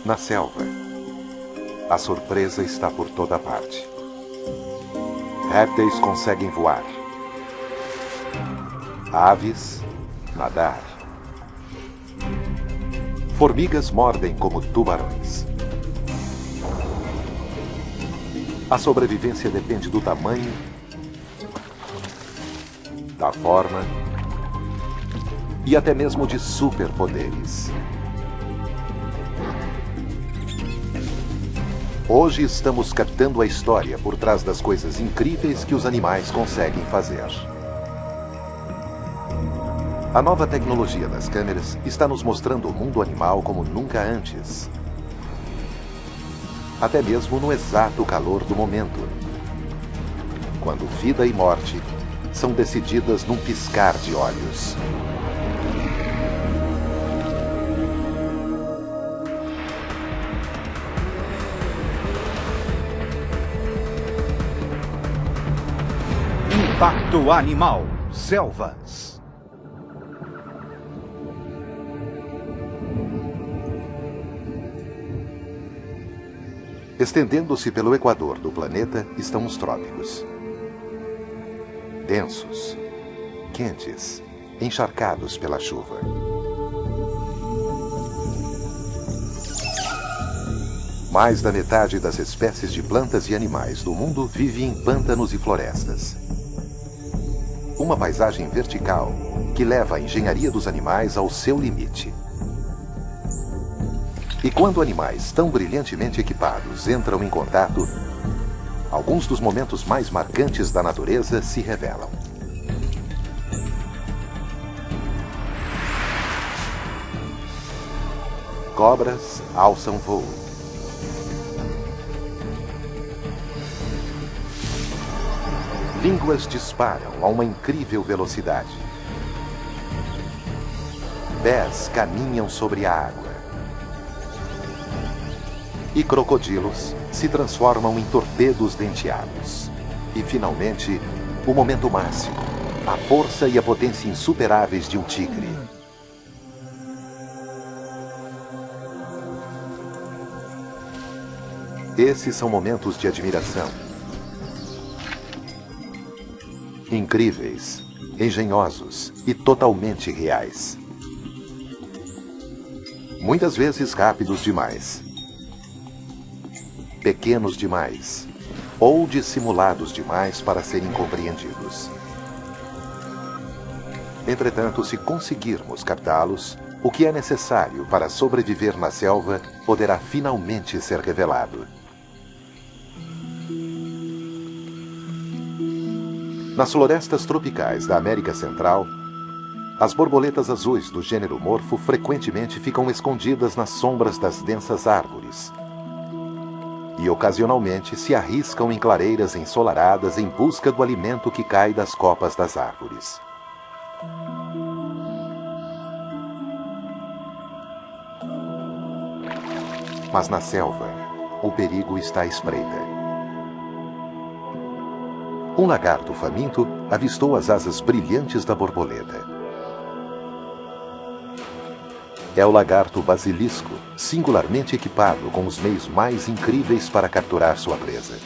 Na selva, a surpresa está por toda parte. Répteis conseguem voar. Aves, nadar. Formigas mordem como tubarões. A sobrevivência depende do tamanho, da forma e até mesmo de superpoderes. Hoje estamos captando a história por trás das coisas incríveis que os animais conseguem fazer. A nova tecnologia das câmeras está nos mostrando o mundo animal como nunca antes. Até mesmo no exato calor do momento, quando vida e morte são decididas num piscar de olhos. Impacto Animal Selvas. Estendendo-se pelo equador do planeta estão os trópicos. Densos, quentes, encharcados pela chuva. Mais da metade das espécies de plantas e animais do mundo vive em pântanos e florestas. Uma paisagem vertical que leva a engenharia dos animais ao seu limite. E quando animais tão brilhantemente equipados entram em contato, alguns dos momentos mais marcantes da natureza se revelam. Cobras alçam voo. Línguas disparam a uma incrível velocidade. Pés caminham sobre a água. E crocodilos se transformam em torpedos denteados. E, finalmente, o momento máximo, a força e a potência insuperáveis de um tigre. Esses são momentos de admiração. Incríveis, engenhosos e totalmente reais. Muitas vezes rápidos demais. Pequenos demais, ou dissimulados demais para serem compreendidos. Entretanto, se conseguirmos captá-los, o que é necessário para sobreviver na selva poderá finalmente ser revelado. Nas florestas tropicais da América Central, as borboletas azuis do gênero morfo frequentemente ficam escondidas nas sombras das densas árvores. E ocasionalmente se arriscam em clareiras ensolaradas em busca do alimento que cai das copas das árvores. Mas na selva, o perigo está à espreita. Um lagarto faminto avistou as asas brilhantes da borboleta. É o lagarto basilisco, singularmente equipado com os meios mais incríveis para capturar sua presa.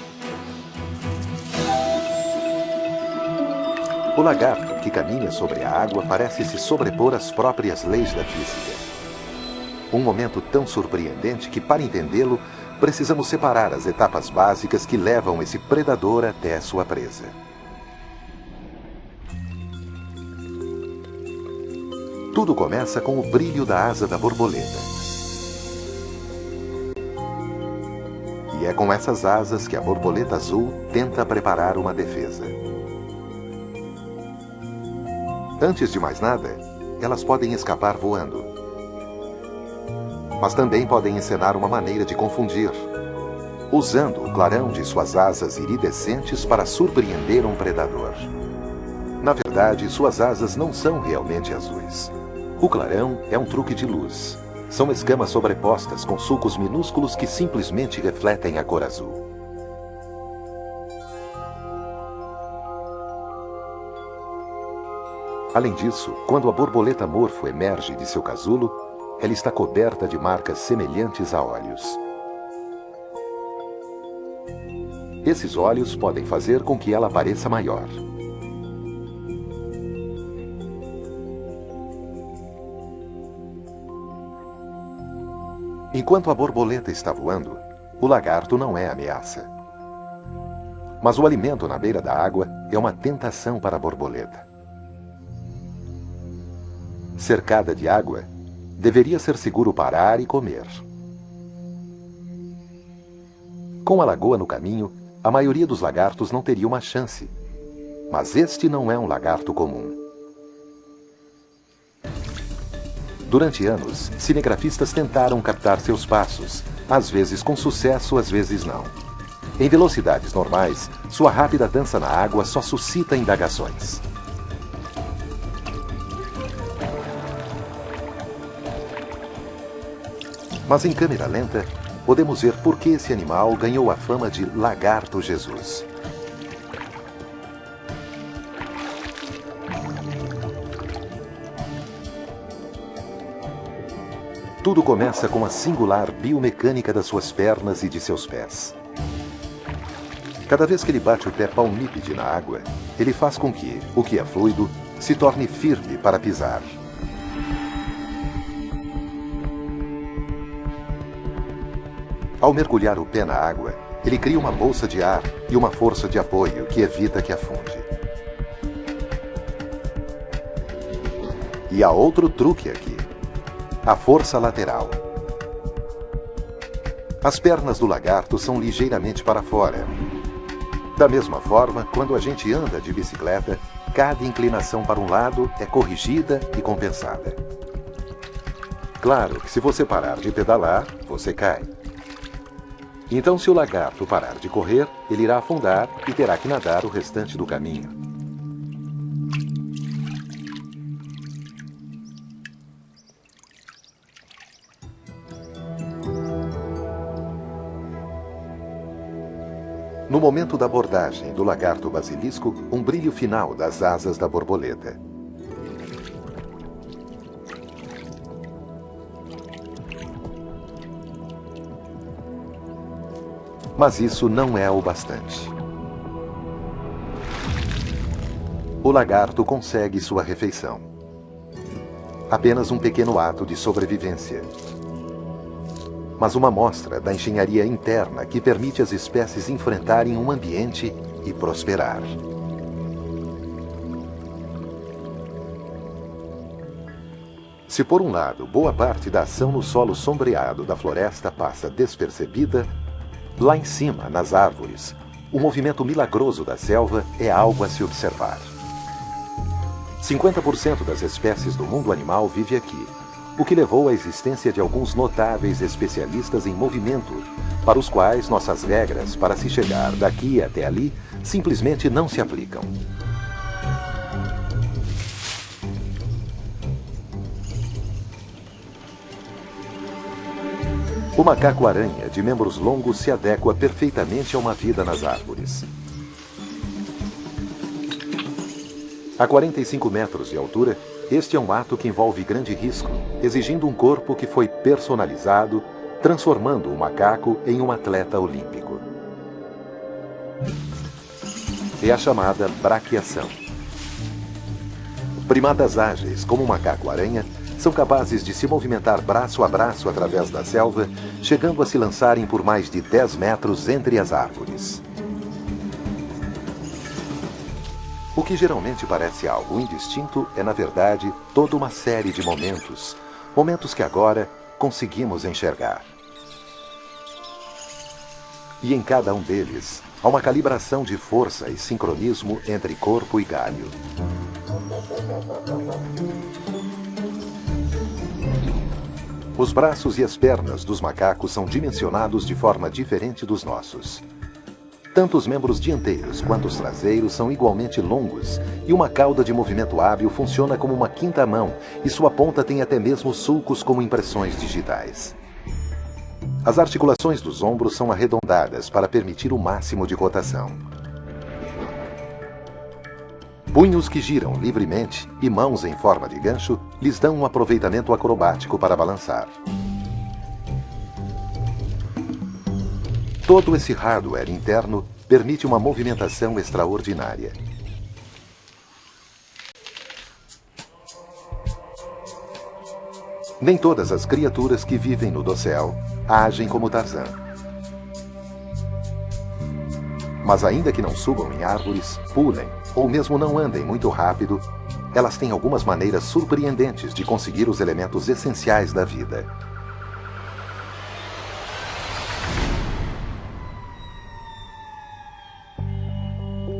O lagarto que caminha sobre a água parece se sobrepor às próprias leis da física. Um momento tão surpreendente que, para entendê-lo, precisamos separar as etapas básicas que levam esse predador até sua presa. Tudo começa com o brilho da asa da borboleta. E é com essas asas que a borboleta azul tenta preparar uma defesa. Antes de mais nada, elas podem escapar voando. Mas também podem encenar uma maneira de confundir, usando o clarão de suas asas iridescentes para surpreender um predador. Na verdade, suas asas não são realmente azuis. O clarão é um truque de luz. São escamas sobrepostas com sulcos minúsculos que simplesmente refletem a cor azul. Além disso, quando a borboleta morfo emerge de seu casulo, ela está coberta de marcas semelhantes a olhos. Esses olhos podem fazer com que ela pareça maior. Enquanto a borboleta está voando, o lagarto não é ameaça. Mas o alimento na beira da água é uma tentação para a borboleta. Cercada de água, deveria ser seguro parar e comer. Com a lagoa no caminho, a maioria dos lagartos não teria uma chance. Mas este não é um lagarto comum. Durante anos, cinegrafistas tentaram captar seus passos, às vezes com sucesso, às vezes não. Em velocidades normais, sua rápida dança na água só suscita indagações. Mas em câmera lenta, podemos ver por que esse animal ganhou a fama de Lagarto Jesus. Tudo começa com a singular biomecânica das suas pernas e de seus pés. Cada vez que ele bate o pé palmípede na água, ele faz com que o que é fluido se torne firme para pisar. Ao mergulhar o pé na água, ele cria uma bolsa de ar e uma força de apoio que evita que afunde. E há outro truque aqui: a força lateral. As pernas do lagarto são ligeiramente para fora. Da mesma forma, quando a gente anda de bicicleta, cada inclinação para um lado é corrigida e compensada. Claro que se você parar de pedalar, você cai. Então, se o lagarto parar de correr, ele irá afundar e terá que nadar o restante do caminho. No momento da abordagem do lagarto basilisco, um brilho final das asas da borboleta. Mas isso não é o bastante. O lagarto consegue sua refeição. Apenas um pequeno ato de sobrevivência. Mas uma amostra da engenharia interna que permite às espécies enfrentarem um ambiente e prosperar. Se por um lado, boa parte da ação no solo sombreado da floresta passa despercebida, lá em cima, nas árvores, o movimento milagroso da selva é algo a se observar. 50% das espécies do mundo animal vive aqui, o que levou à existência de alguns notáveis especialistas em movimento, para os quais nossas regras para se chegar daqui até ali simplesmente não se aplicam. O macaco-aranha de membros longos se adequa perfeitamente a uma vida nas árvores. A 45 metros de altura, este é um ato que envolve grande risco, exigindo um corpo que foi personalizado, transformando o macaco em um atleta olímpico. É a chamada braquiação. Primatas ágeis, como o macaco-aranha, são capazes de se movimentar braço a braço através da selva, chegando a se lançarem por mais de 10 metros entre as árvores. O que geralmente parece algo indistinto é, na verdade, toda uma série de momentos que agora conseguimos enxergar. E em cada um deles, há uma calibração de força e sincronismo entre corpo e galho. Os braços e as pernas dos macacos são dimensionados de forma diferente dos nossos. Tanto os membros dianteiros quanto os traseiros são igualmente longos, e uma cauda de movimento hábil funciona como uma quinta mão, e sua ponta tem até mesmo sulcos como impressões digitais. As articulações dos ombros são arredondadas para permitir o máximo de rotação. Punhos que giram livremente e mãos em forma de gancho lhes dão um aproveitamento acrobático para balançar. Todo esse hardware interno permite uma movimentação extraordinária. Nem todas as criaturas que vivem no dossel agem como Tarzan. Mas ainda que não subam em árvores, pulem ou mesmo não andem muito rápido, elas têm algumas maneiras surpreendentes de conseguir os elementos essenciais da vida.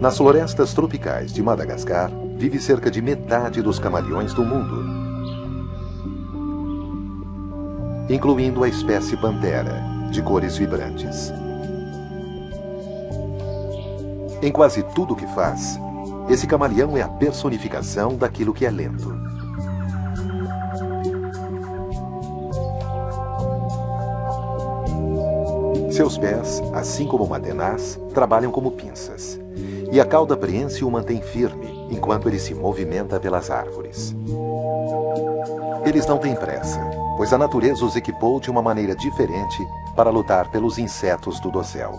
Nas florestas tropicais de Madagascar, vive cerca de metade dos camaleões do mundo, incluindo a espécie pantera, de cores vibrantes. Em quase tudo que faz, esse camaleão é a personificação daquilo que é lento. Seus pés, assim como uma tenaz, trabalham como pinças, e a cauda preense o mantém firme enquanto ele se movimenta pelas árvores. Eles não têm pressa, pois a natureza os equipou de uma maneira diferente para lutar pelos insetos do dossel.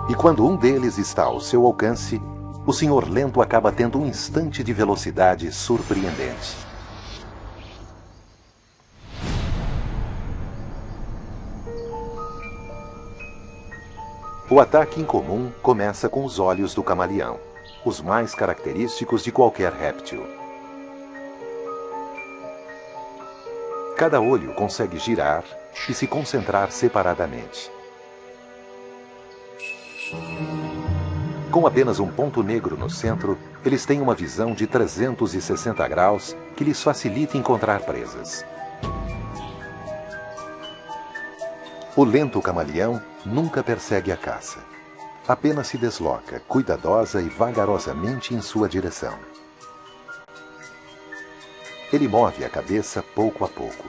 E quando um deles está ao seu alcance, o Senhor Lento acaba tendo um instante de velocidade surpreendente. O ataque incomum começa com os olhos do camaleão, os mais característicos de qualquer réptil. Cada olho consegue girar e se concentrar separadamente. Com apenas um ponto negro no centro, eles têm uma visão de 360 graus que lhes facilita encontrar presas. O lento camaleão nunca persegue a caça. Apenas se desloca, cuidadosa e vagarosamente em sua direção. Ele move a cabeça pouco a pouco.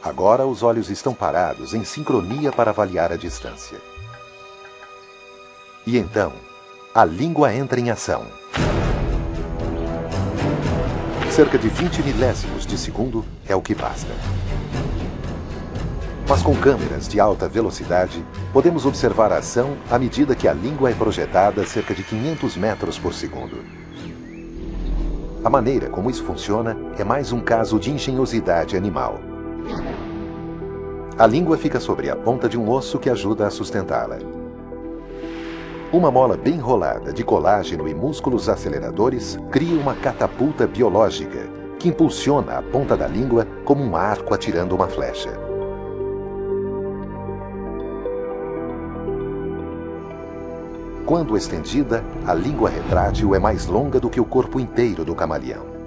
Agora os olhos estão parados em sincronia para avaliar a distância. E então, a língua entra em ação. Cerca de 20 milésimos de segundo é o que basta. Mas com câmeras de alta velocidade, podemos observar a ação à medida que a língua é projetada a cerca de 500 metros por segundo. A maneira como isso funciona é mais um caso de engenhosidade animal. A língua fica sobre a ponta de um osso que ajuda a sustentá-la. Uma mola bem enrolada de colágeno e músculos aceleradores cria uma catapulta biológica que impulsiona a ponta da língua como um arco atirando uma flecha. Quando estendida, a língua retrátil é mais longa do que o corpo inteiro do camaleão.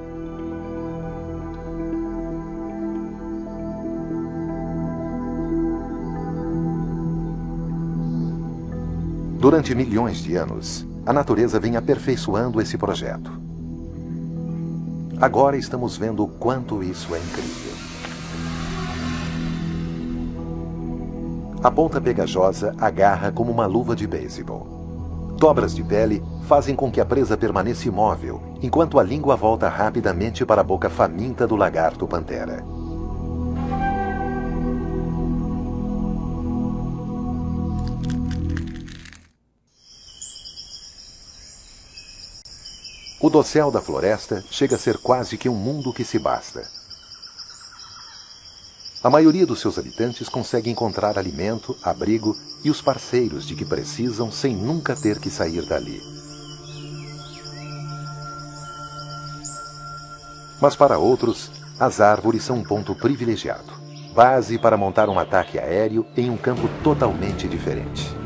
Durante milhões de anos, a natureza vem aperfeiçoando esse projeto. Agora estamos vendo o quanto isso é incrível. A ponta pegajosa agarra como uma luva de beisebol. Dobras de pele fazem com que a presa permaneça imóvel, enquanto a língua volta rapidamente para a boca faminta do lagarto pantera. O dossel da floresta chega a ser quase que um mundo que se basta. A maioria dos seus habitantes consegue encontrar alimento, abrigo e os parceiros de que precisam sem nunca ter que sair dali. Mas para outros, as árvores são um ponto privilegiado, base para montar um ataque aéreo em um campo totalmente diferente.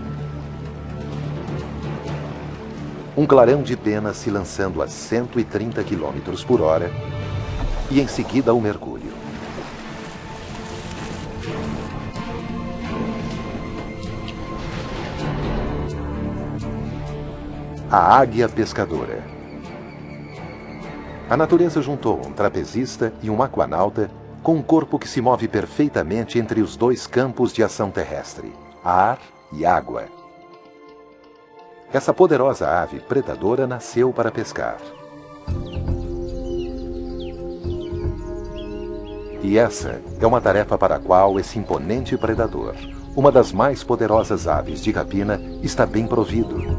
Um clarão de penas se lançando a 130 km por hora e em seguida o mergulho. A águia pescadora. A natureza juntou um trapezista e um aquanauta com um corpo que se move perfeitamente entre os dois campos de ação terrestre, ar e água. Essa poderosa ave predadora nasceu para pescar. E essa é uma tarefa para a qual esse imponente predador, uma das mais poderosas aves de rapina, está bem provido.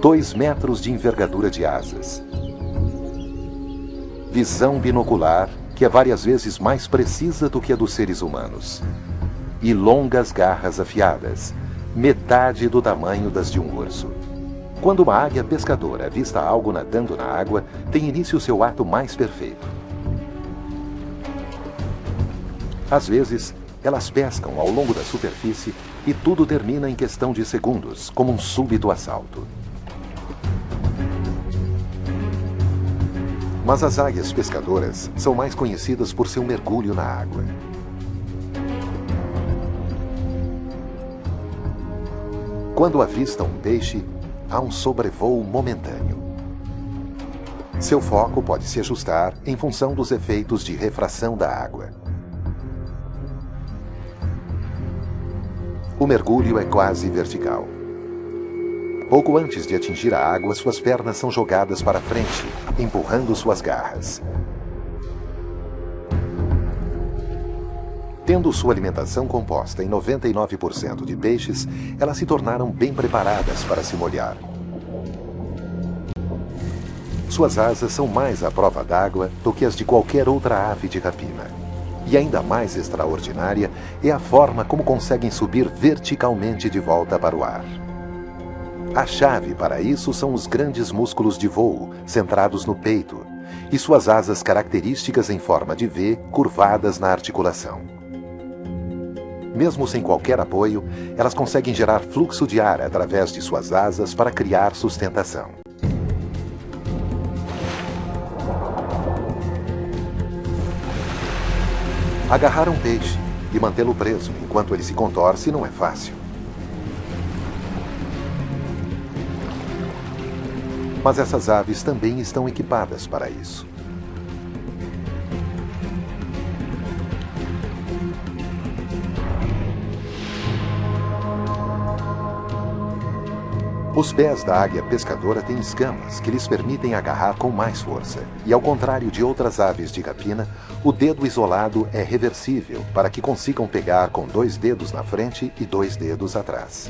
2 metros de envergadura de asas. Visão binocular, que é várias vezes mais precisa do que a dos seres humanos. E longas garras afiadas, metade do tamanho das de um urso. Quando uma águia pescadora avista algo nadando na água, tem início seu ato mais perfeito. Às vezes, elas pescam ao longo da superfície e tudo termina em questão de segundos, como um súbito assalto. Mas as águias pescadoras são mais conhecidas por seu mergulho na água. Quando avistam um peixe, há um sobrevoo momentâneo. Seu foco pode se ajustar em função dos efeitos de refração da água. O mergulho é quase vertical. Pouco antes de atingir a água, suas pernas são jogadas para frente, empurrando suas garras. Tendo sua alimentação composta em 99% de peixes, elas se tornaram bem preparadas para se molhar. Suas asas são mais à prova d'água do que as de qualquer outra ave de rapina. E ainda mais extraordinária é a forma como conseguem subir verticalmente de volta para o ar. A chave para isso são os grandes músculos de voo, centrados no peito, e suas asas características em forma de V, curvadas na articulação. Mesmo sem qualquer apoio, elas conseguem gerar fluxo de ar através de suas asas para criar sustentação. Agarrar um peixe e mantê-lo preso enquanto ele se contorce não é fácil. Mas essas aves também estão equipadas para isso. Os pés da águia pescadora têm escamas que lhes permitem agarrar com mais força. E ao contrário de outras aves de rapina, o dedo isolado é reversível para que consigam pegar com 2 dedos na frente e 2 dedos atrás.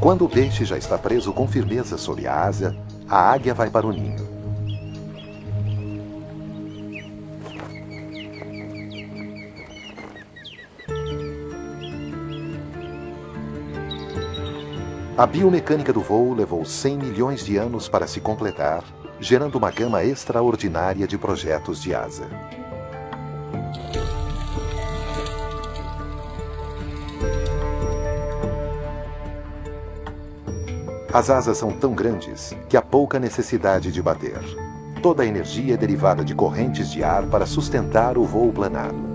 Quando o peixe já está preso com firmeza sob a asa, a águia vai para o ninho. A biomecânica do voo levou 100 milhões de anos para se completar, gerando uma gama extraordinária de projetos de asa. As asas são tão grandes que há pouca necessidade de bater. Toda a energia é derivada de correntes de ar para sustentar o voo planado.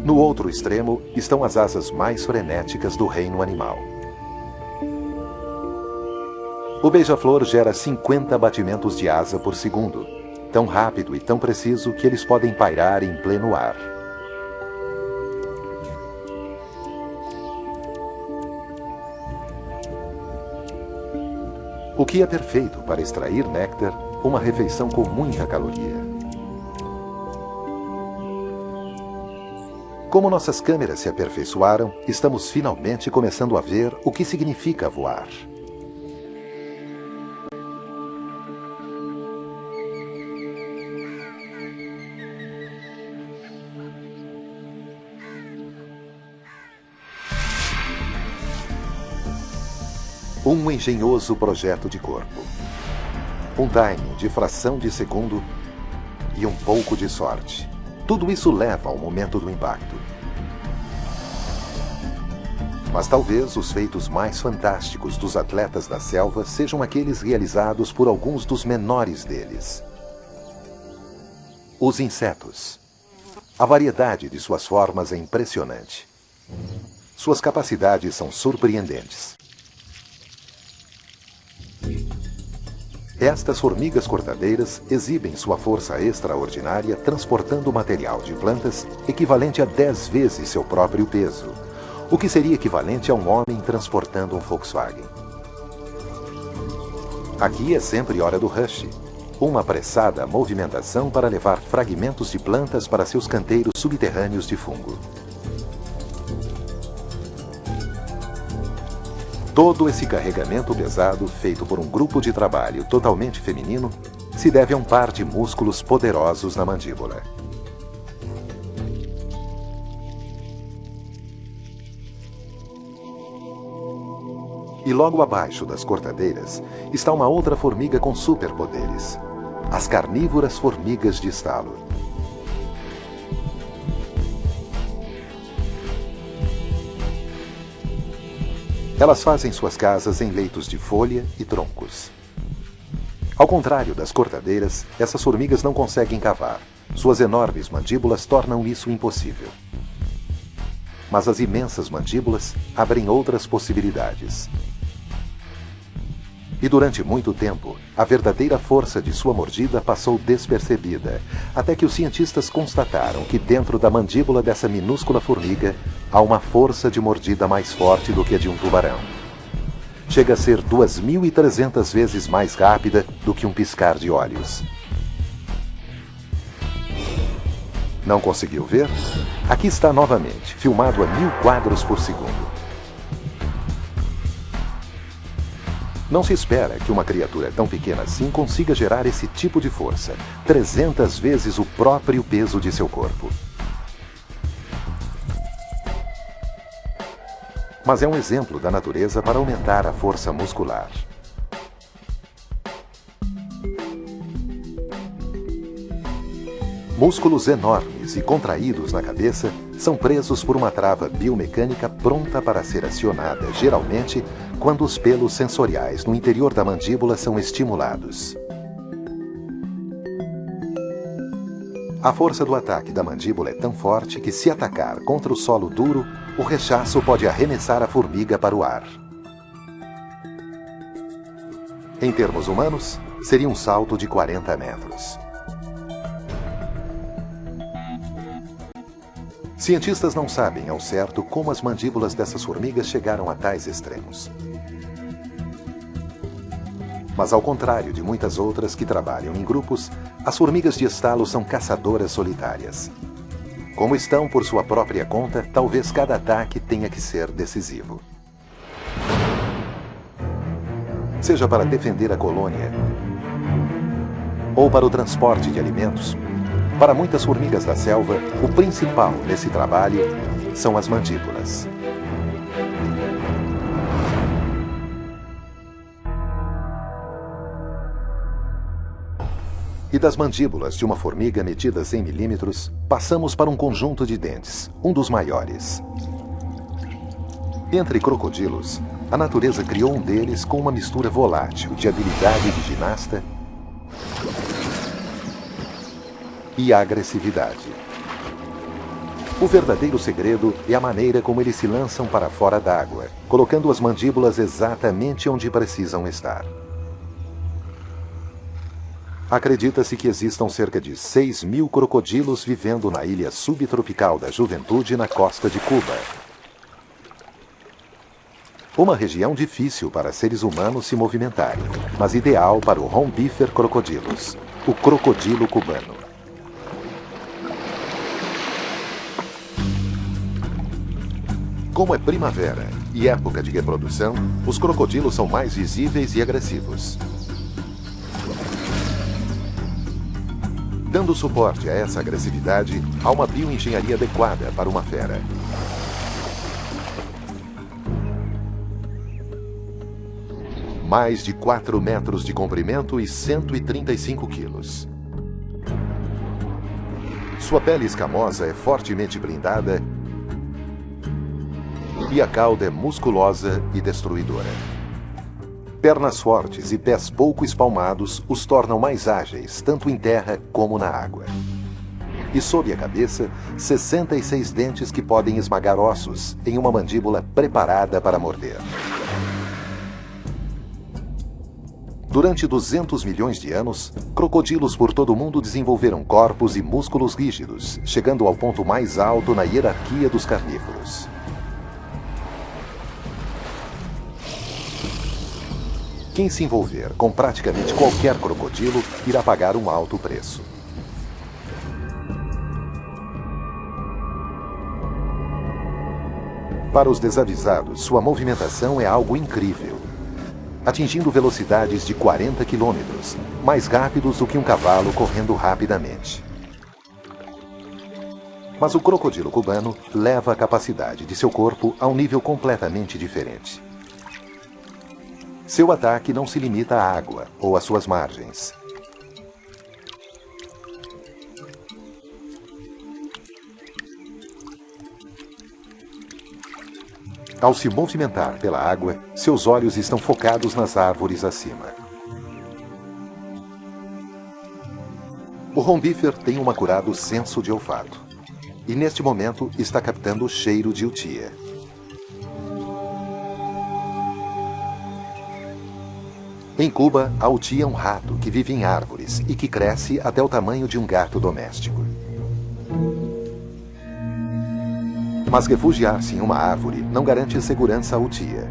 No outro extremo estão as asas mais frenéticas do reino animal. O beija-flor gera 50 batimentos de asa por segundo, tão rápido e tão preciso que eles podem pairar em pleno ar. O que é perfeito para extrair néctar, uma refeição com muita caloria. Como nossas câmeras se aperfeiçoaram, estamos finalmente começando a ver o que significa voar. Um engenhoso projeto de corpo. Um timing de fração de segundo e um pouco de sorte. Tudo isso leva ao momento do impacto. Mas talvez os feitos mais fantásticos dos atletas da selva sejam aqueles realizados por alguns dos menores deles. Os insetos. A variedade de suas formas é impressionante. Suas capacidades são surpreendentes. Estas formigas cortadeiras exibem sua força extraordinária transportando material de plantas equivalente a 10 vezes seu próprio peso, o que seria equivalente a um homem transportando um Volkswagen. Aqui é sempre hora do rush, uma apressada movimentação para levar fragmentos de plantas para seus canteiros subterrâneos de fungo. Todo esse carregamento pesado, feito por um grupo de trabalho totalmente feminino, se deve a um par de músculos poderosos na mandíbula. E logo abaixo das cortadeiras está uma outra formiga com superpoderes: as carnívoras formigas de estalo. Elas fazem suas casas em leitos de folha e troncos. Ao contrário das cortadeiras, essas formigas não conseguem cavar. Suas enormes mandíbulas tornam isso impossível. Mas as imensas mandíbulas abrem outras possibilidades. E durante muito tempo, a verdadeira força de sua mordida passou despercebida, até que os cientistas constataram que dentro da mandíbula dessa minúscula formiga há uma força de mordida mais forte do que a de um tubarão. Chega a ser 2.300 vezes mais rápida do que um piscar de olhos. Não conseguiu ver? Aqui está novamente, filmado a 1000 quadros por segundo. Não se espera que uma criatura tão pequena assim consiga gerar esse tipo de força, 300 vezes o próprio peso de seu corpo. Mas é um exemplo da natureza para aumentar a força muscular. Músculos enormes e contraídos na cabeça são presos por uma trava biomecânica pronta para ser acionada, geralmente, quando os pelos sensoriais no interior da mandíbula são estimulados. A força do ataque da mandíbula é tão forte que, se atacar contra o solo duro, o rechaço pode arremessar a formiga para o ar. Em termos humanos, seria um salto de 40 metros. Cientistas não sabem ao certo como as mandíbulas dessas formigas chegaram a tais extremos. Mas ao contrário de muitas outras que trabalham em grupos, as formigas de estalo são caçadoras solitárias. Como estão por sua própria conta, talvez cada ataque tenha que ser decisivo. Seja para defender a colônia ou para o transporte de alimentos, para muitas formigas da selva, o principal nesse trabalho são as mandíbulas. E das mandíbulas de uma formiga medidas em milímetros, passamos para um conjunto de dentes, um dos maiores. Entre crocodilos, a natureza criou um deles com uma mistura volátil de habilidade de ginasta e agressividade. O verdadeiro segredo é a maneira como eles se lançam para fora d'água, colocando as mandíbulas exatamente onde precisam estar. Acredita-se que existam cerca de 6.000 crocodilos vivendo na ilha subtropical da Juventude, na costa de Cuba. Uma região difícil para seres humanos se movimentarem, mas ideal para o Rombifer crocodilus, o crocodilo cubano. Como é primavera e época de reprodução, os crocodilos são mais visíveis e agressivos. Dando suporte a essa agressividade, há uma bioengenharia adequada para uma fera. Mais de 4 metros de comprimento e 135 quilos. Sua pele escamosa é fortemente blindada e a cauda é musculosa e destruidora. Pernas fortes e pés pouco espalmados os tornam mais ágeis, tanto em terra como na água. E sob a cabeça, 66 dentes que podem esmagar ossos em uma mandíbula preparada para morder. Durante 200 milhões de anos, crocodilos por todo o mundo desenvolveram corpos e músculos rígidos, chegando ao ponto mais alto na hierarquia dos carnívoros. Quem se envolver com praticamente qualquer crocodilo irá pagar um alto preço. Para os desavisados, sua movimentação é algo incrível, atingindo velocidades de 40 km, mais rápidos do que um cavalo correndo rapidamente. Mas o crocodilo cubano leva a capacidade de seu corpo a um nível completamente diferente. Seu ataque não se limita à água ou às suas margens. Ao se movimentar pela água, seus olhos estão focados nas árvores acima. O rombífer tem um acurado senso de olfato, e neste momento está captando o cheiro de utia. Em Cuba, a utia é um rato que vive em árvores e que cresce até o tamanho de um gato doméstico. Mas refugiar-se em uma árvore não garante segurança à utia.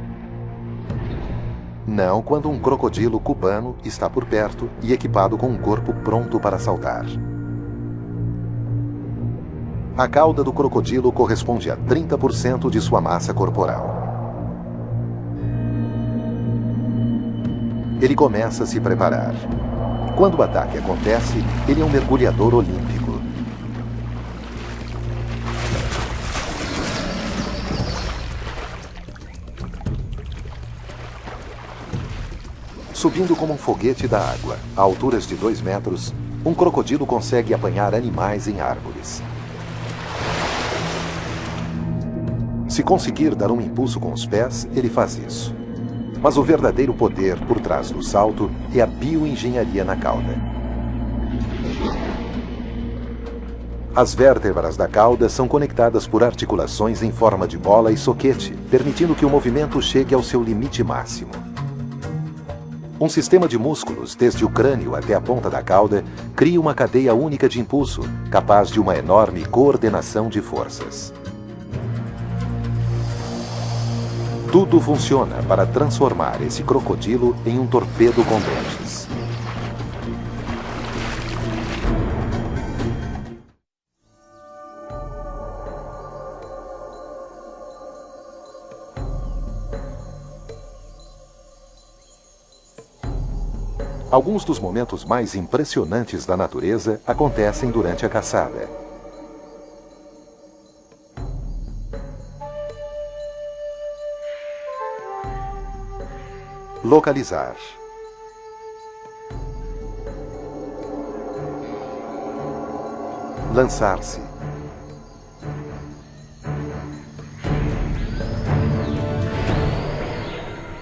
Não quando um crocodilo cubano está por perto e equipado com um corpo pronto para saltar. A cauda do crocodilo corresponde a 30% de sua massa corporal. Ele começa a se preparar. Quando o ataque acontece, ele é um mergulhador olímpico. Subindo como um foguete da água, a alturas de 2 metros, um crocodilo consegue apanhar animais em árvores. Se conseguir dar um impulso com os pés, ele faz isso. Mas o verdadeiro poder por trás do salto é a bioengenharia na cauda. As vértebras da cauda são conectadas por articulações em forma de bola e soquete, permitindo que o movimento chegue ao seu limite máximo. Um sistema de músculos, desde o crânio até a ponta da cauda, cria uma cadeia única de impulso, capaz de uma enorme coordenação de forças. Tudo funciona para transformar esse crocodilo em um torpedo com dentes. Alguns dos momentos mais impressionantes da natureza acontecem durante a caçada. Localizar. Lançar-se.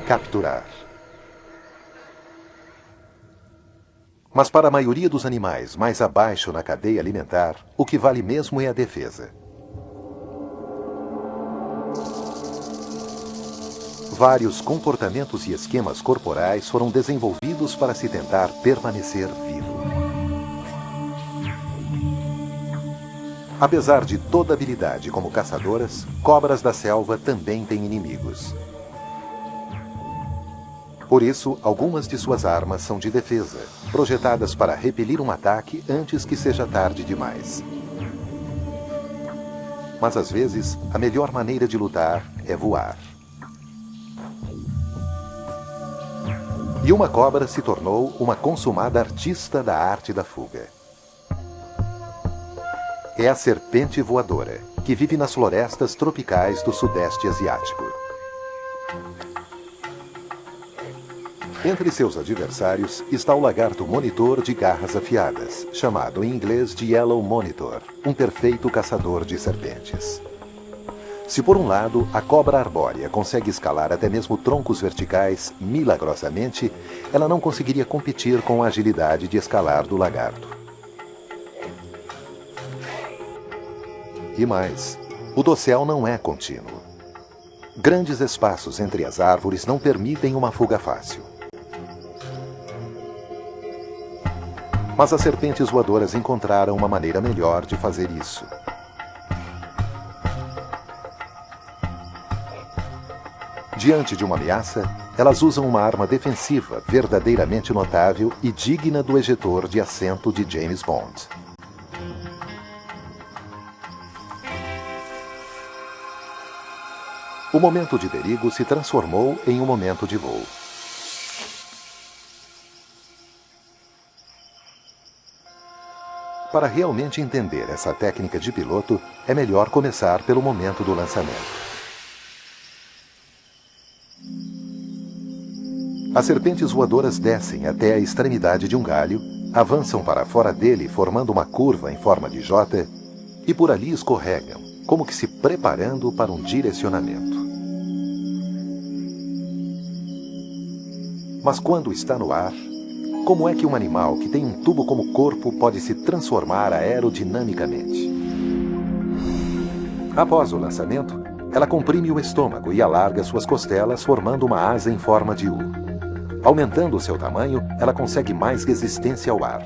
Capturar. Mas para a maioria dos animais mais abaixo na cadeia alimentar, o que vale mesmo é a defesa. Vários comportamentos e esquemas corporais foram desenvolvidos para se tentar permanecer vivo. Apesar de toda habilidade como caçadoras, cobras da selva também têm inimigos. Por isso, algumas de suas armas são de defesa, projetadas para repelir um ataque antes que seja tarde demais. Mas às vezes, a melhor maneira de lutar é voar. E uma cobra se tornou uma consumada artista da arte da fuga. É a serpente voadora, que vive nas florestas tropicais do Sudeste Asiático. Entre seus adversários está o lagarto monitor de garras afiadas, chamado em inglês de Yellow Monitor, um perfeito caçador de serpentes. Se por um lado a cobra arbórea consegue escalar até mesmo troncos verticais milagrosamente, ela não conseguiria competir com a agilidade de escalar do lagarto. E mais, o dossel não é contínuo. Grandes espaços entre as árvores não permitem uma fuga fácil. Mas as serpentes voadoras encontraram uma maneira melhor de fazer isso. Diante de uma ameaça, elas usam uma arma defensiva verdadeiramente notável e digna do ejetor de assento de James Bond. O momento de perigo se transformou em um momento de voo. Para realmente entender essa técnica de piloto, é melhor começar pelo momento do lançamento. As serpentes voadoras descem até a extremidade de um galho, avançam para fora dele formando uma curva em forma de J e por ali escorregam, como que se preparando para um direcionamento. Mas quando está no ar, como é que um animal que tem um tubo como corpo pode se transformar aerodinamicamente? Após o lançamento, ela comprime o estômago e alarga suas costelas formando uma asa em forma de U. Aumentando o seu tamanho, ela consegue mais resistência ao ar.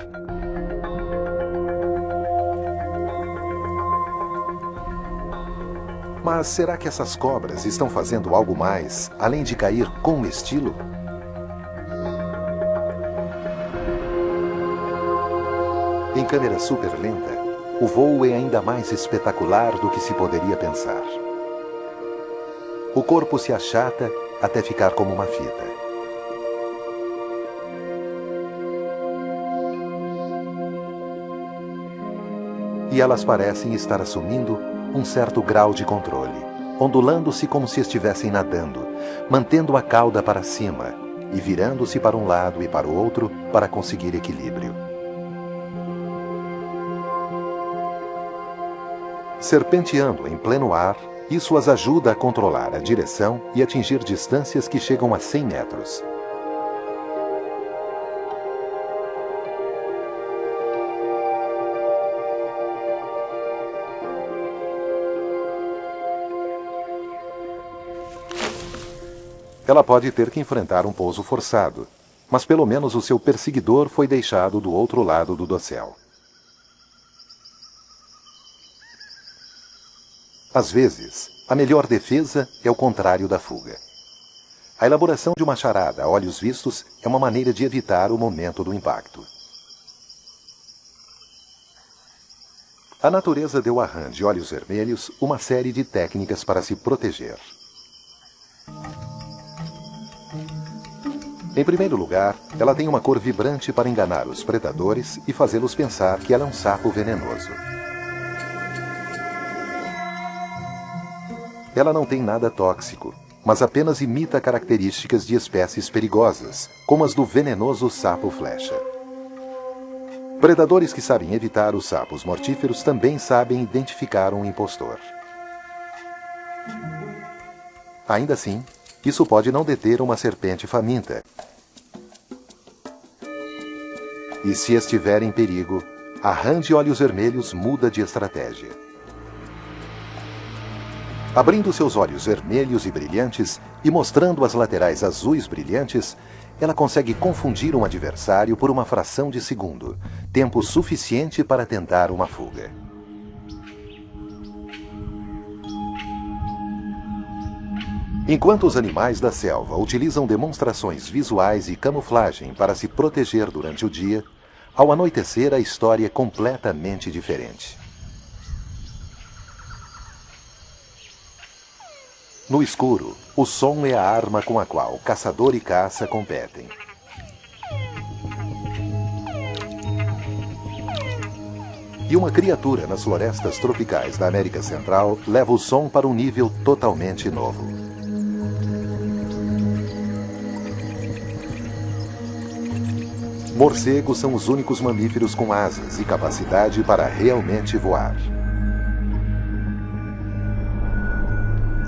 Mas será que essas cobras estão fazendo algo mais, além de cair com estilo? Em câmera super lenta, o voo é ainda mais espetacular do que se poderia pensar. O corpo se achata até ficar como uma fita. E elas parecem estar assumindo um certo grau de controle, ondulando-se como se estivessem nadando, mantendo a cauda para cima e virando-se para um lado e para o outro para conseguir equilíbrio. Serpenteando em pleno ar, isso as ajuda a controlar a direção e atingir distâncias que chegam a 100 metros. Ela pode ter que enfrentar um pouso forçado, mas pelo menos o seu perseguidor foi deixado do outro lado do dossel. Às vezes, a melhor defesa é o contrário da fuga. A elaboração de uma charada a olhos vistos é uma maneira de evitar o momento do impacto. A natureza deu a rã de olhos vermelhos uma série de técnicas para se proteger. Em primeiro lugar, ela tem uma cor vibrante para enganar os predadores e fazê-los pensar que ela é um sapo venenoso. Ela não tem nada tóxico, mas apenas imita características de espécies perigosas, como as do venenoso sapo-flecha. Predadores que sabem evitar os sapos mortíferos também sabem identificar um impostor. Ainda assim, isso pode não deter uma serpente faminta. E se estiver em perigo, a rã de olhos vermelhos muda de estratégia. Abrindo seus olhos vermelhos e brilhantes e mostrando as laterais azuis brilhantes, ela consegue confundir um adversário por uma fração de segundo, tempo suficiente para tentar uma fuga. Enquanto os animais da selva utilizam demonstrações visuais e camuflagem para se proteger durante o dia, ao anoitecer a história é completamente diferente. No escuro, o som é a arma com a qual caçador e caça competem. E uma criatura nas florestas tropicais da América Central leva o som para um nível totalmente novo. Morcegos são os únicos mamíferos com asas e capacidade para realmente voar.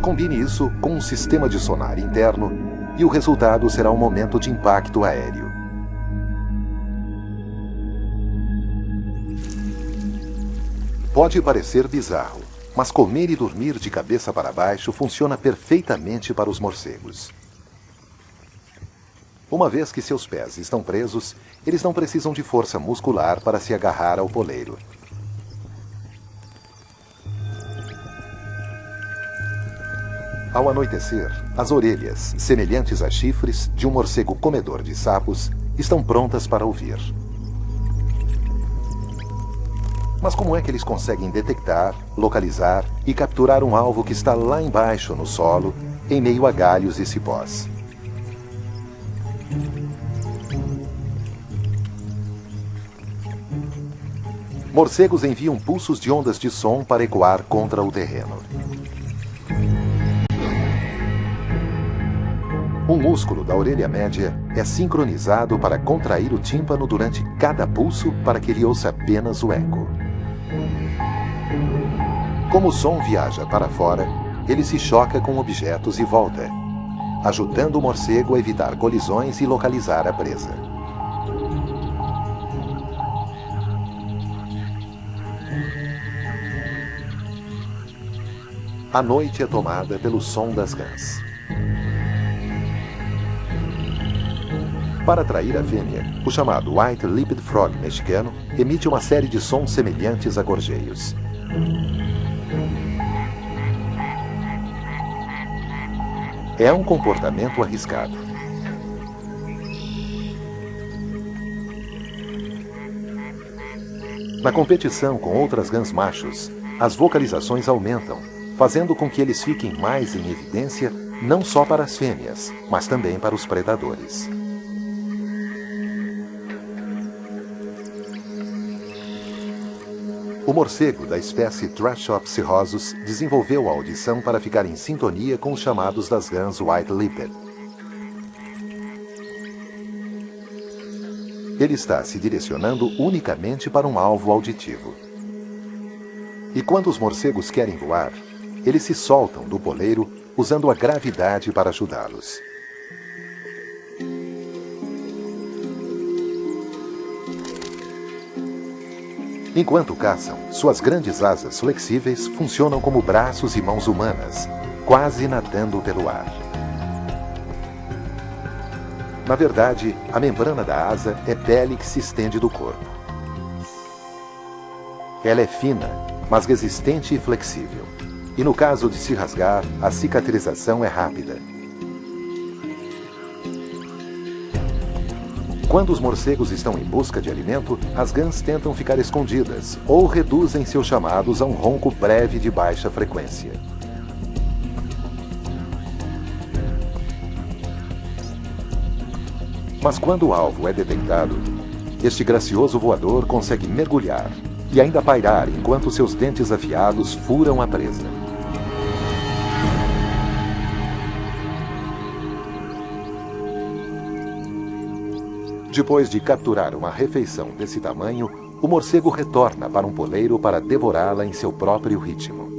Combine isso com um sistema de sonar interno e o resultado será um momento de impacto aéreo. Pode parecer bizarro, mas comer e dormir de cabeça para baixo funciona perfeitamente para os morcegos. Uma vez que seus pés estão presos, eles não precisam de força muscular para se agarrar ao poleiro. Ao anoitecer, as orelhas, semelhantes a chifres de um morcego comedor de sapos, estão prontas para ouvir. Mas como é que eles conseguem detectar, localizar e capturar um alvo que está lá embaixo no solo, em meio a galhos e cipós? Morcegos enviam pulsos de ondas de som para ecoar contra o terreno. O músculo da orelha média é sincronizado para contrair o tímpano durante cada pulso para que ele ouça apenas o eco. Como o som viaja para fora, ele se choca com objetos e volta, ajudando o morcego a evitar colisões e localizar a presa. A noite é tomada pelo som das rãs. Para atrair a fêmea, o chamado White-lipped Frog mexicano emite uma série de sons semelhantes a gorjeios. É um comportamento arriscado. Na competição com outras rãs machos, as vocalizações aumentam, fazendo com que eles fiquem mais em evidência não só para as fêmeas, mas também para os predadores. O morcego da espécie Trashopsirosus desenvolveu a audição para ficar em sintonia com os chamados das rãs white-lipped. Ele está se direcionando unicamente para um alvo auditivo. E quando os morcegos querem voar, eles se soltam do poleiro usando a gravidade para ajudá-los. Enquanto caçam, suas grandes asas flexíveis funcionam como braços e mãos humanas, quase nadando pelo ar. Na verdade, a membrana da asa é pele que se estende do corpo. Ela é fina, mas resistente e flexível. E no caso de se rasgar, a cicatrização é rápida. Quando os morcegos estão em busca de alimento, as rãs tentam ficar escondidas ou reduzem seus chamados a um ronco breve de baixa frequência. Mas quando o alvo é detectado, este gracioso voador consegue mergulhar e ainda pairar enquanto seus dentes afiados furam a presa. Depois de capturar uma refeição desse tamanho, o morcego retorna para um poleiro para devorá-la em seu próprio ritmo.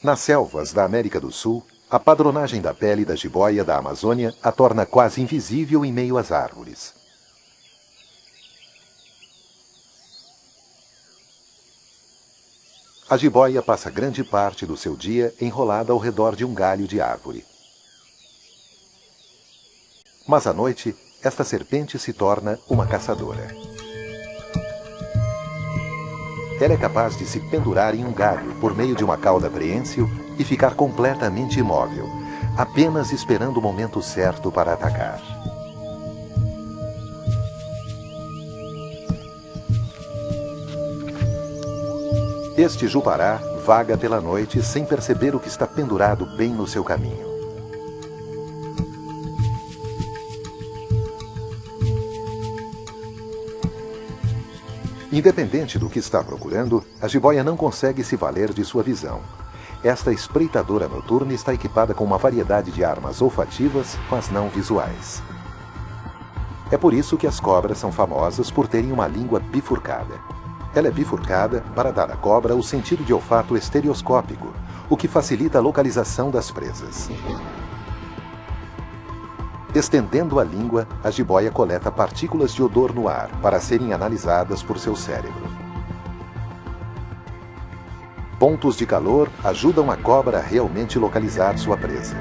Nas selvas da América do Sul, a padronagem da pele da jiboia da Amazônia a torna quase invisível em meio às árvores. A jiboia passa grande parte do seu dia enrolada ao redor de um galho de árvore. Mas à noite, esta serpente se torna uma caçadora. Ela é capaz de se pendurar em um galho por meio de uma cauda preensil e ficar completamente imóvel, apenas esperando o momento certo para atacar. Este jupará vaga pela noite sem perceber o que está pendurado bem no seu caminho. Independente do que está procurando, a jiboia não consegue se valer de sua visão. Esta espreitadora noturna está equipada com uma variedade de armas olfativas, mas não visuais. É por isso que as cobras são famosas por terem uma língua bifurcada. Ela é bifurcada para dar à cobra o sentido de olfato estereoscópico, o que facilita a localização das presas. Estendendo a língua, a jiboia coleta partículas de odor no ar para serem analisadas por seu cérebro. Pontos de calor ajudam a cobra a realmente localizar sua presa.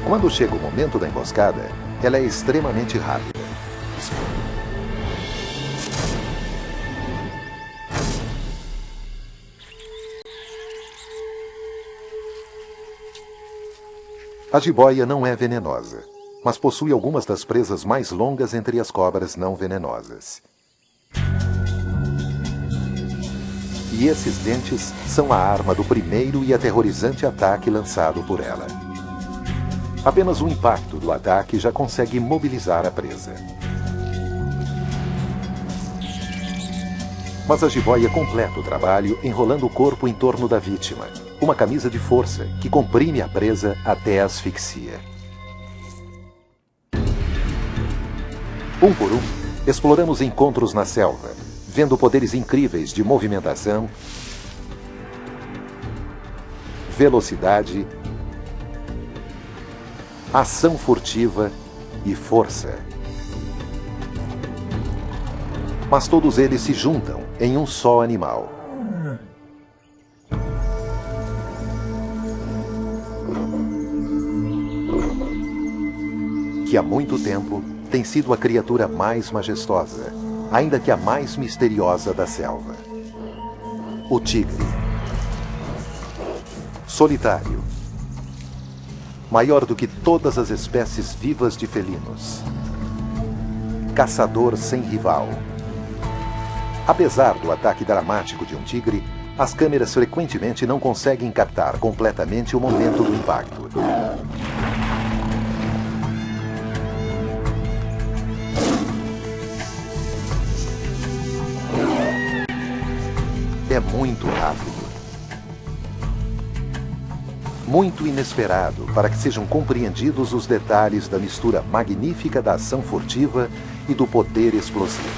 Quando chega o momento da emboscada, ela é extremamente rápida. A jiboia não é venenosa, mas possui algumas das presas mais longas entre as cobras não venenosas. E esses dentes são a arma do primeiro e aterrorizante ataque lançado por ela. Apenas o impacto do ataque já consegue mobilizar a presa. Mas a jiboia completa o trabalho enrolando o corpo em torno da vítima, uma camisa de força que comprime a presa até a asfixia. Um por um, exploramos encontros na selva, vendo poderes incríveis de movimentação, velocidade, ação furtiva e força. Mas todos eles se juntam em um só animal. Que há muito tempo tem sido a criatura mais majestosa, ainda que a mais misteriosa da selva. O tigre. Solitário. Maior do que todas as espécies vivas de felinos. Caçador sem rival. Apesar do ataque dramático de um tigre, as câmeras frequentemente não conseguem captar completamente o momento do impacto. É muito rápido. Muito inesperado para que sejam compreendidos os detalhes da mistura magnífica da ação furtiva e do poder explosivo.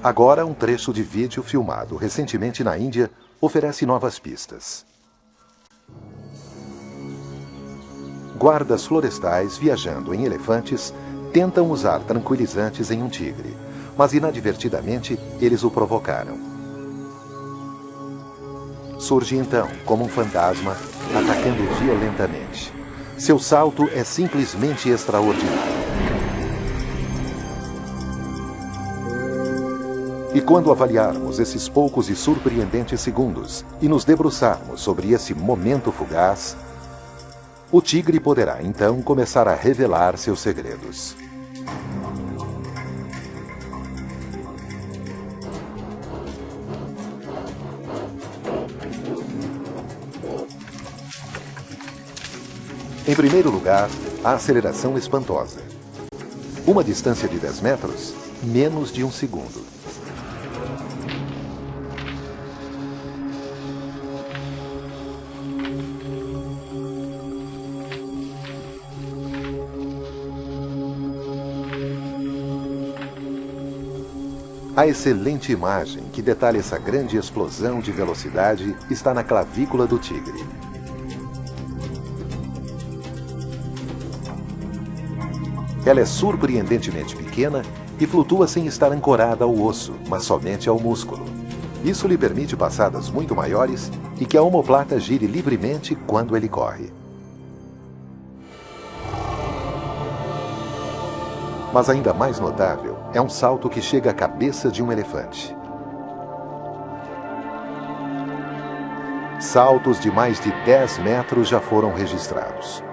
Agora, um trecho de vídeo filmado recentemente na Índia oferece novas pistas. Guardas florestais viajando em elefantes tentam usar tranquilizantes em um tigre, mas inadvertidamente eles o provocaram. Surge então como um fantasma, atacando violentamente. Seu salto é simplesmente extraordinário. E quando avaliarmos esses poucos e surpreendentes segundos e nos debruçarmos sobre esse momento fugaz, o tigre poderá então começar a revelar seus segredos. Em primeiro lugar, a aceleração espantosa. Uma distância de 10 metros, menos de um segundo. A excelente imagem que detalha essa grande explosão de velocidade está na clavícula do tigre. Ela é surpreendentemente pequena e flutua sem estar ancorada ao osso, mas somente ao músculo. Isso lhe permite passadas muito maiores e que a omoplata gire livremente quando ele corre. Mas ainda mais notável é um salto que chega à cabeça de um elefante. Saltos de mais de 10 metros já foram registrados.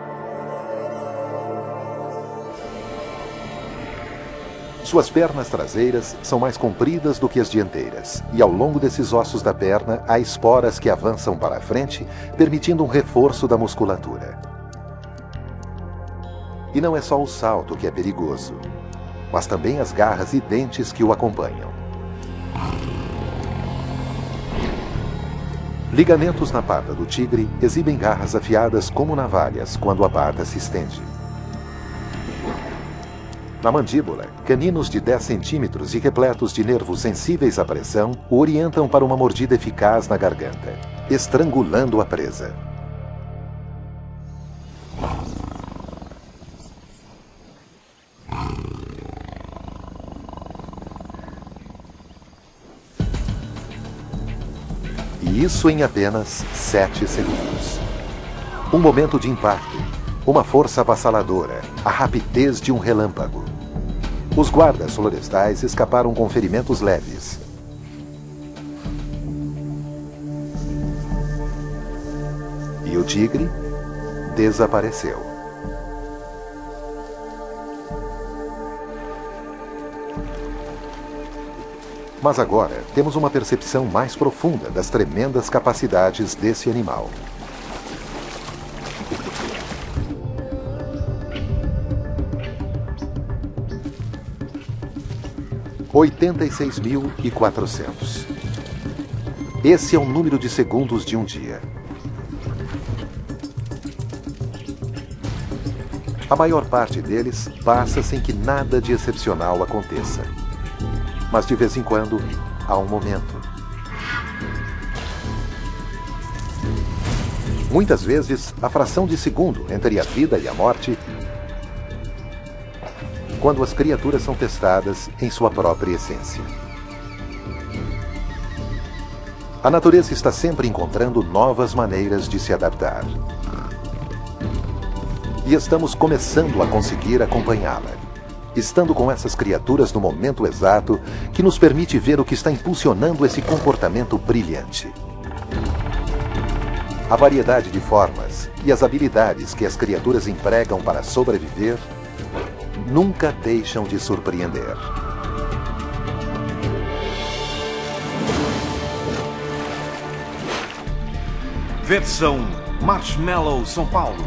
Suas pernas traseiras são mais compridas do que as dianteiras, e ao longo desses ossos da perna há esporas que avançam para a frente, permitindo um reforço da musculatura. E não é só o salto que é perigoso, mas também as garras e dentes que o acompanham. Ligamentos na pata do tigre exibem garras afiadas como navalhas quando a pata se estende. Na mandíbula, caninos de 10 centímetros e repletos de nervos sensíveis à pressão o orientam para uma mordida eficaz na garganta, estrangulando a presa. Isso em apenas 7 segundos. Um momento de impacto, uma força avassaladora, a rapidez de um relâmpago. Os guardas florestais escaparam com ferimentos leves. E o tigre desapareceu. Mas agora temos uma percepção mais profunda das tremendas capacidades desse animal. (86.400). Esse é o número de segundos de um dia. A maior parte deles passa sem que nada de excepcional aconteça. Mas de vez em quando, há um momento. Muitas vezes, a fração de segundo entre a vida e a morte, quando as criaturas são testadas em sua própria essência. A natureza está sempre encontrando novas maneiras de se adaptar. E estamos começando a conseguir acompanhá-la. Estando com essas criaturas no momento exato que nos permite ver o que está impulsionando esse comportamento brilhante. A variedade de formas e as habilidades que as criaturas empregam para sobreviver nunca deixam de surpreender. Versão Marshmallow São Paulo.